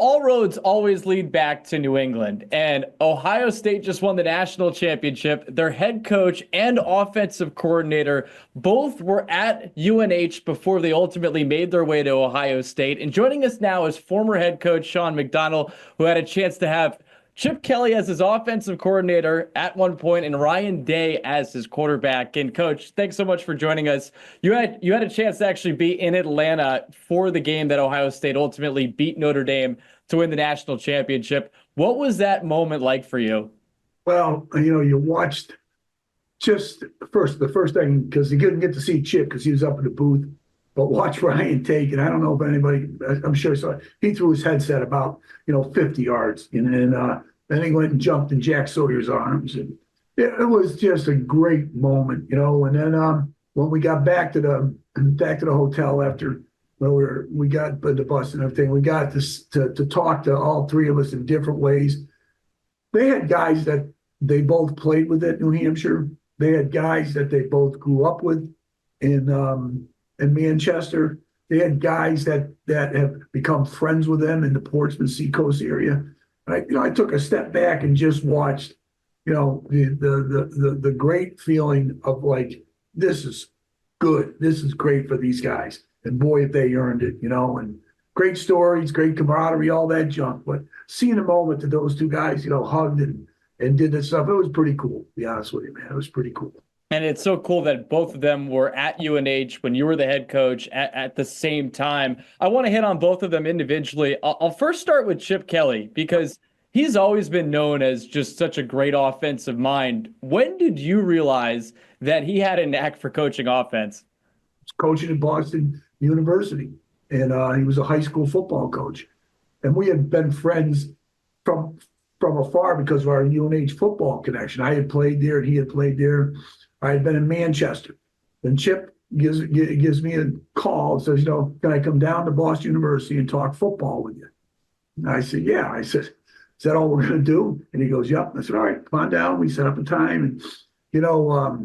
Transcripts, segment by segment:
all roads always lead back to New England, and Ohio State just won the national championship. Their head coach and offensive coordinator both were at UNH before they ultimately made their way to Ohio State. And joining us now is former head coach Sean McDonnell, who had a chance to have Chip Kelly as his offensive coordinator at one point and Ryan Day as his quarterback. And coach, thanks so much for joining us. You had a chance to actually be in Atlanta for the game that Ohio State ultimately beat Notre Dame to win the national championship. What was that moment like for you? Well, you watched just the first thing, because you couldn't get to see Chip because he was up in the booth, but watch Ryan take, and I don't know if anybody, I'm sure saw it. He threw his headset about 50 yards, and then he went and jumped in Jack Sawyer's arms, and it was just a great moment. And then when we got back to the hotel after, we got the bus and everything, we got to talk to all three of us in different ways. They had guys that they both played with at New Hampshire. They had guys that they both grew up with in Manchester. They had guys that have become friends with them in the Portsmouth Seacoast area. And I took a step back and just watched, the great feeling of like, this is good. This is great for these guys. And boy, if they earned it, and great stories, great camaraderie, all that junk. But seeing a moment that those two guys, hugged and did this stuff, it was pretty cool, to be honest with you, man. It was pretty cool. And it's so cool that both of them were at UNH when you were the head coach at the same time. I want to hit on both of them individually. I'll first start with Chip Kelly because he's always been known as just such a great offensive mind. When did you realize that he had a knack for coaching offense? Coaching at Boston University, and he was a high school football coach. And we had been friends from afar because of our UNH football connection. I had played there, and he had played there. I had been in Manchester. Then Chip gives me a call and says, can I come down to Boston University and talk football with you? And I said, yeah. I said, is that all we're going to do? And he goes, yep. I said, all right, come on down. We set up a time. And,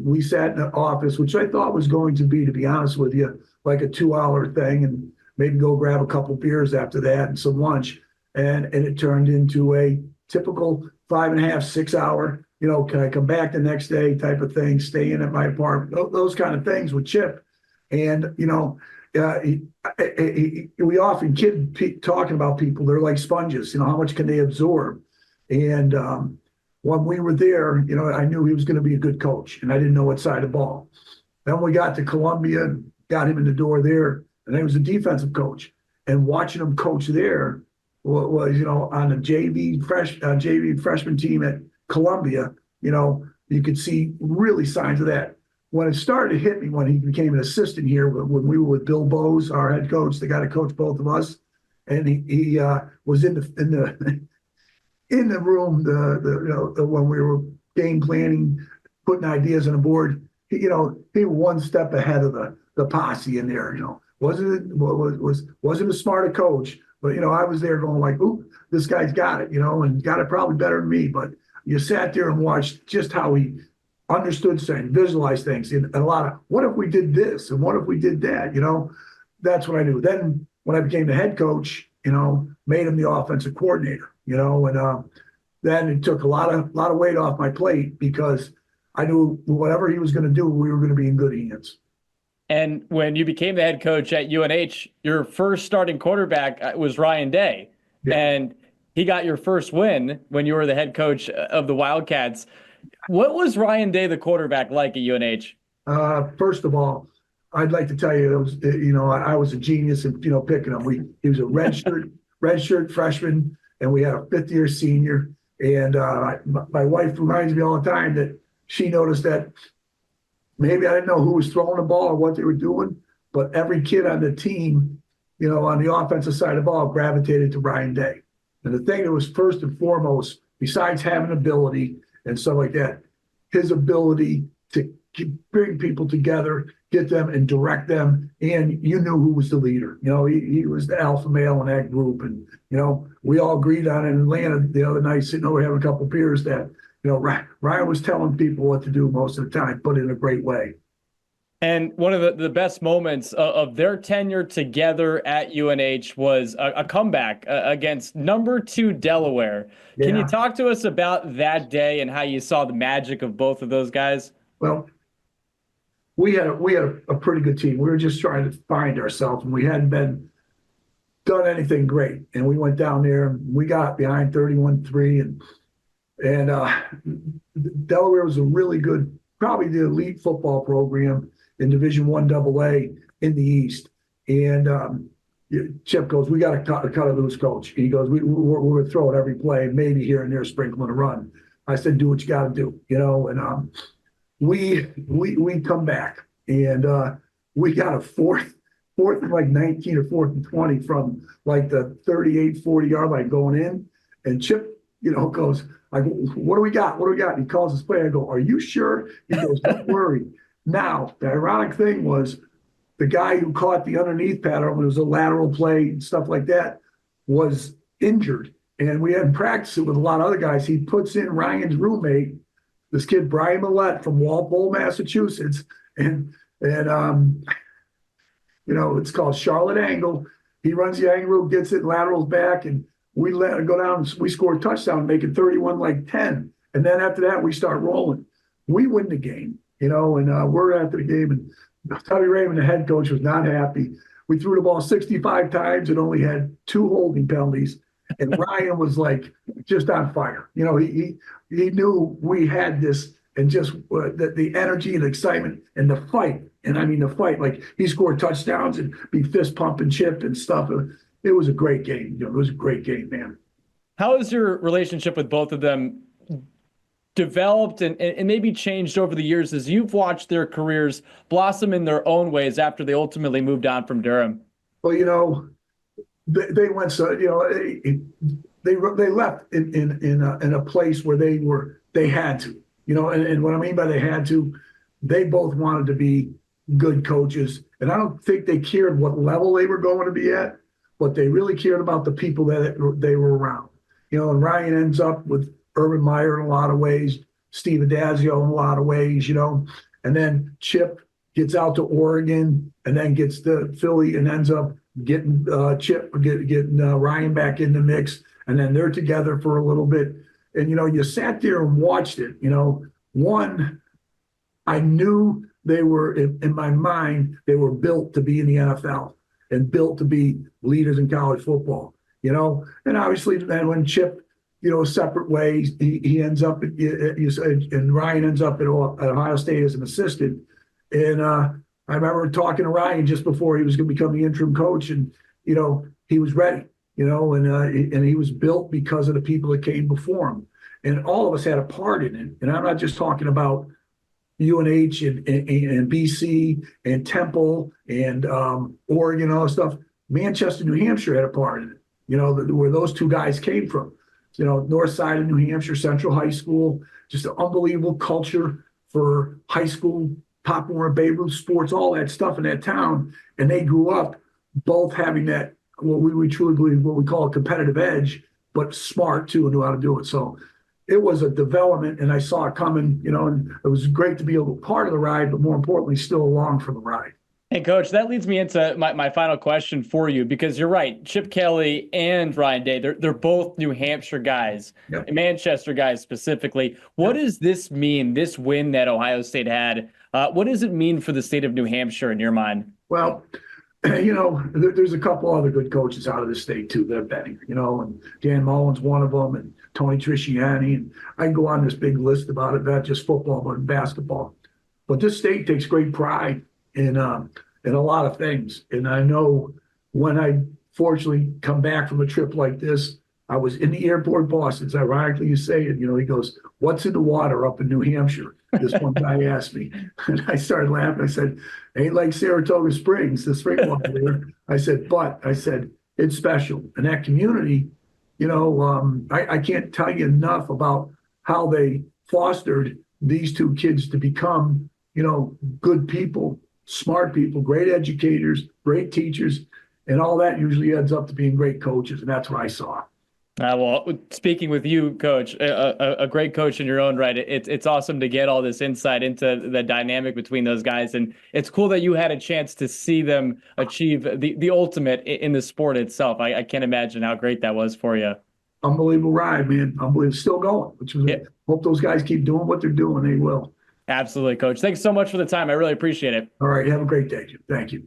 we sat in the office, which I thought was going to be honest with you, like a 2-hour thing, and maybe go grab a couple beers after that and some lunch. And it turned into a typical 5.5, 6 hour, can I come back the next day type of thing, stay in at my apartment, those kind of things with Chip. And, we often kid talking about people, they're like sponges, how much can they absorb? And when we were there, I knew he was going to be a good coach, and I didn't know what side of the ball. Then we got to Columbia and got him in the door there, and he was a defensive coach. And watching him coach there was on the JV freshman team at Columbia, you could see really signs of that. When it started to hit me, when he became an assistant here, when we were with Bill Bowes, our head coach, the guy that coached both of us, and he was in the in the room, when we were game planning, putting ideas on the board, he was one step ahead of the posse in there. Wasn't as smart a coach, but I was there going like, "Ooh, this guy's got it," and got it probably better than me. But you sat there and watched just how he understood things, visualized things, and a lot of what if we did this and what if we did that. That's what I knew. Then when I became the head coach, made him the offensive coordinator. And then it took a lot of weight off my plate because I knew whatever he was going to do, we were going to be in good hands. And when you became the head coach at UNH, your first starting quarterback was Ryan Day. Yeah. And he got your first win when you were the head coach of the Wildcats. What was Ryan Day, the quarterback, like at UNH? First of all, I'd like to tell you, it was, I was a genius in, picking him. He was a redshirt freshman, and we had a fifth-year senior. And my wife reminds me all the time that she noticed that maybe I didn't know who was throwing the ball or what they were doing, but every kid on the team, on the offensive side of the ball, gravitated to Ryan Day. And the thing that was first and foremost, besides having ability and stuff like that, his ability to bring people together, get them and direct them. And you knew who was the leader. He was the alpha male in that group. And, we all agreed on it in Atlanta the other night, sitting over having a couple of beers, that, Ryan was telling people what to do most of the time, but in a great way. And one of the best moments of their tenure together at UNH was a comeback against number 2 Delaware. Can you Yeah. talk to us about that day and how you saw the magic of both of those guys? Well, we had a pretty good team. We were just trying to find ourselves, and we hadn't been done anything great. And we went down there and we got behind 31-3, and Delaware was a really good, probably the elite football program in Division One AA in the East. And Chip goes, "We got to cut a loose, coach." He goes, "We're going to throw it every play, maybe here and there, sprinkling a run." I said, "Do what you got to do," And we come back, and we got a fourth and like 19 or fourth and 20 from like the 38, 40-yard line going in. And Chip, goes, like, "What do we got? What do we got?" And he calls his play. I go, "Are you sure?" He goes, "Don't worry." Now, the ironic thing was the guy who caught the underneath pattern when it was a lateral play and stuff like that was injured. And we hadn't practiced it with a lot of other guys. He puts in Ryan's roommate, this kid, Brian Millette from Walpole, Massachusetts. And it's called Charlotte Angle. He runs the angle route, gets it, laterals back, and we let it go down. We score a touchdown, make it 31-10. And then after that, we start rolling. We win the game, and we're after the game. And Tubby Raymond, the head coach, was not happy. We threw the ball 65 times and only had 2 holding penalties. And Ryan was like just on fire. He knew we had this, and just the energy and excitement and the fight. And I mean, the fight, like he scored touchdowns and be fist pumping Chip and stuff. It was a great game. It was a great game, man. How has your relationship with both of them developed and maybe changed over the years as you've watched their careers blossom in their own ways after they ultimately moved on from Durham? Well, they went, so they left in a place where they had to, and what I mean by they had to, they both wanted to be good coaches, and I don't think they cared what level they were going to be at, but they really cared about the people that they were around. And Ryan ends up with Urban Meyer in a lot of ways, Steve Adazio in a lot of ways, and then Chip gets out to Oregon and then gets to Philly and ends up getting Ryan back in the mix, and then they're together for a little bit. And you sat there and watched it. One, I knew they were in my mind, they were built to be in the NFL and built to be leaders in college football. And obviously then when Chip, separate ways, he ends up and Ryan ends up at Ohio State as an assistant. And I remember talking to Ryan just before he was going to become the interim coach, and he was ready, and he was built because of the people that came before him, and all of us had a part in it. And I'm not just talking about UNH and BC and Temple and Oregon, all that stuff. Manchester, New Hampshire had a part in it. Where those 2 guys came from. North side of New Hampshire, Central High School, just an unbelievable culture for high school, Pop Warner, Babe Ruth sports, all that stuff in that town. And they grew up both having that, what we truly believe, what we call a competitive edge, but smart too, and knew how to do it. So it was a development, and I saw it coming, and it was great to be able to be part of the ride, but more importantly, still along for the ride. Hey, Coach, that leads me into my final question for you, because you're right. Chip Kelly and Ryan Day, they're both New Hampshire guys, Yep. Manchester guys specifically. What does this mean, this win that Ohio State had? What does it mean for the state of New Hampshire in your mind? Well, there's a couple other good coaches out of the state too that have been here, and Dan Mullen's one of them, and Tony Trisciani, and I can go on this big list about it, not just football, but basketball. But this state takes great pride in a lot of things. And I know when I fortunately come back from a trip like this, I was in the airport, Boston. It's ironically you say it, he goes, "What's in the water up in New Hampshire?" This one guy asked me, and I started laughing. I said, "Ain't like Saratoga Springs, the spring water there." I said, it's special. And that community, I can't tell you enough about how they fostered these 2 kids to become, good people, smart people, great educators, great teachers, and all that usually ends up to being great coaches. And that's what I saw. Well, speaking with you, Coach, a great coach in your own right. It's awesome to get all this insight into the dynamic between those guys, and it's cool that you had a chance to see them achieve the ultimate in the sport itself. I can't imagine how great that was for you. Unbelievable ride, man. Unbelievable. Still going, Yeah, hope those guys keep doing what they're doing. They will. absolutely, Coach. Thanks so much for the time. I really appreciate it. All right. Have a great day, Jim. Thank you.